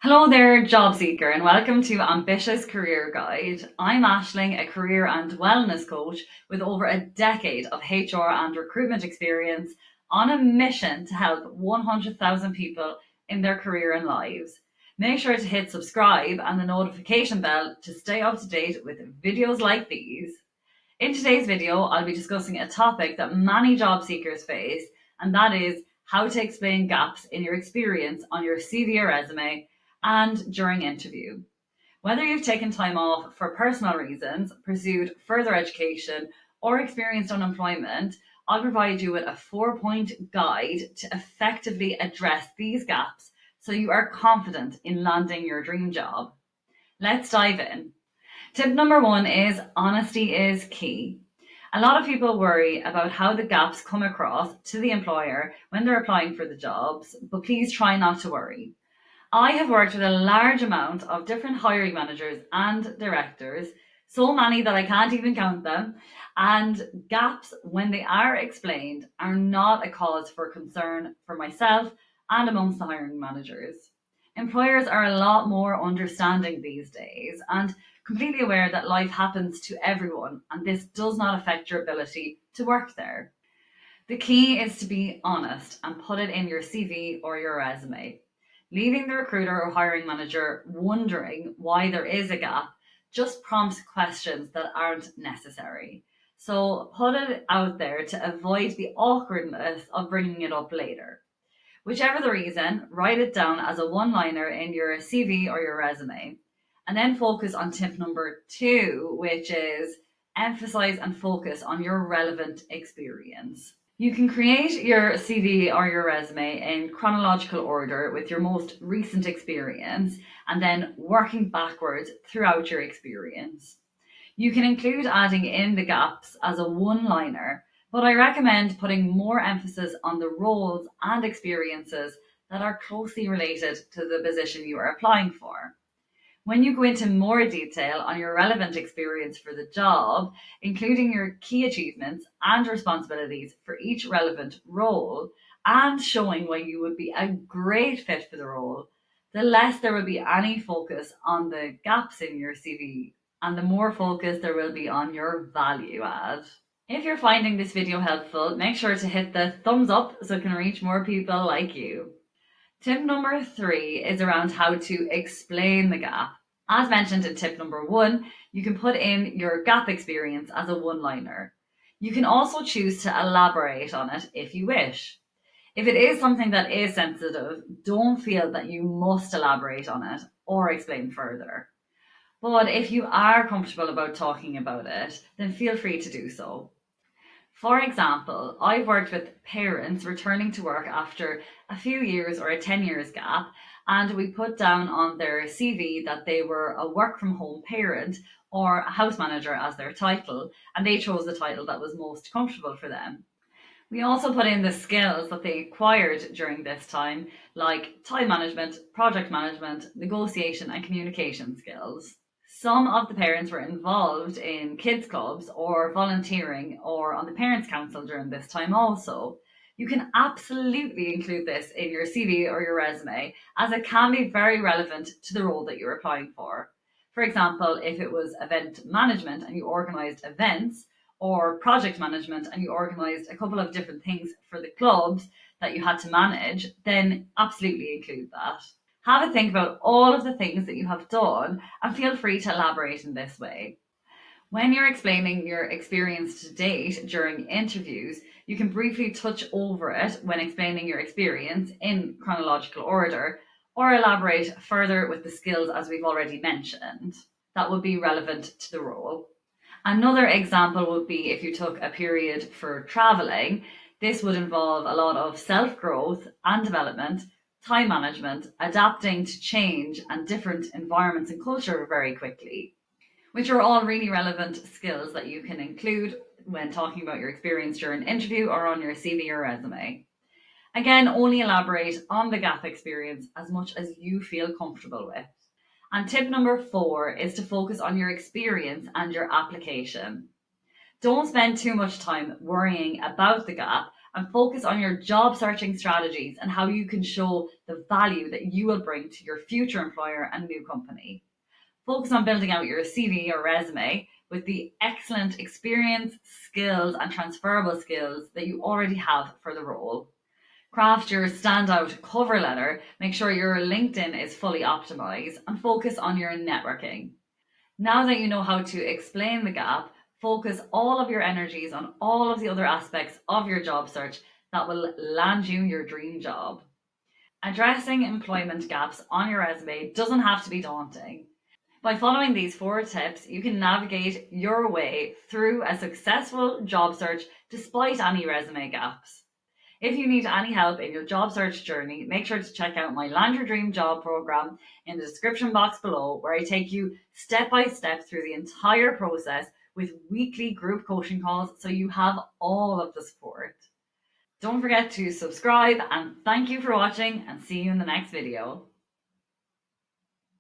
Hello there, job seeker, and welcome to Ambitious Career Guide. I'm Ashling, a career and wellness coach with over a decade of HR and recruitment experience on a mission to help 100,000 people in their career and lives. Make sure to hit subscribe and the notification bell to stay up to date with videos like these. In today's video, I'll be discussing a topic that many job seekers face, and that is how to explain gaps in your experience on your CV or resume and during interview. Whether you've taken time off for personal reasons, pursued further education, or experienced unemployment, I'll provide you with a 4-point guide to effectively address these gaps so you are confident in landing your dream job. Let's dive in. Tip number one is honesty is key. A lot of people worry about how the gaps come across to the employer when they're applying for the jobs, but please try not to worry. I have worked with a large amount of different hiring managers and directors, so many that I can't even count them. And gaps, when they are explained, are not a cause for concern for myself and amongst the hiring managers. Employers are a lot more understanding these days and completely aware that life happens to everyone, and this does not affect your ability to work there. The key is to be honest and put it in your CV or your resume. Leaving the recruiter or hiring manager wondering why there is a gap just prompts questions that aren't necessary. So put it out there to avoid the awkwardness of bringing it up later. Whichever the reason, write it down as a one liner in your CV or your resume. And then focus on tip number two, which is emphasize and focus on your relevant experience. You can create your CV or your resume in chronological order with your most recent experience and then working backwards throughout your experience. You can include adding in the gaps as a one liner, but I recommend putting more emphasis on the roles and experiences that are closely related to the position you are applying for. When you go into more detail on your relevant experience for the job, including your key achievements and responsibilities for each relevant role, and showing why you would be a great fit for the role, the less there will be any focus on the gaps in your CV and the more focus there will be on your value add. If you're finding this video helpful, make sure to hit the thumbs up so it can reach more people like you. Tip number three is around how to explain the gap. As mentioned in tip number one, you can put in your gap experience as a one liner. You can also choose to elaborate on it if you wish. If it is something that is sensitive, don't feel that you must elaborate on it or explain further. But if you are comfortable about talking about it, then feel free to do so. For example, I've worked with parents returning to work after a few years or a 10 years gap, and we put down on their CV that they were a work from home parent or a house manager as their title, and they chose the title that was most comfortable for them. We also put in the skills that they acquired during this time, like time management, project management, negotiation, and communication skills. Some of the parents were involved in kids clubs or volunteering or on the parents council during this time also. You can absolutely include this in your CV or your resume as it can be very relevant to the role that you're applying for. For example, if it was event management and you organized events, or project management and you organized a couple of different things for the clubs that you had to manage, then absolutely include that. Have a think about all of the things that you have done and feel free to elaborate in this way. When you're explaining your experience to date during interviews, you can briefly touch over it when explaining your experience in chronological order or elaborate further with the skills as we've already mentioned that would be relevant to the role. Another example would be if you took a period for traveling. This would involve a lot of self growth and development, time management, adapting to change and different environments and culture very quickly, which are all really relevant skills that you can include when talking about your experience during an interview or on your CV or resume. Again, only elaborate on the gap experience as much as you feel comfortable with. And tip number four is to focus on your experience and your application. Don't spend too much time worrying about the gap and focus on your job searching strategies and how you can show the value that you will bring to your future employer and new company. Focus on building out your CV or resume with the excellent experience, skills, and transferable skills that you already have for the role. Craft your standout cover letter, make sure your LinkedIn is fully optimized, and focus on your networking. Now that you know how to explain the gap, focus all of your energies on all of the other aspects of your job search that will land you your dream job. Addressing employment gaps on your resume doesn't have to be daunting. By following these 4 tips, you can navigate your way through a successful job search despite any resume gaps. If you need any help in your job search journey, make sure to check out my Land Your Dream Job program in the description box below, where I take you step by step through the entire process with weekly group coaching calls so you have all of the support. Don't forget to subscribe, and thank you for watching, and see you in the next video.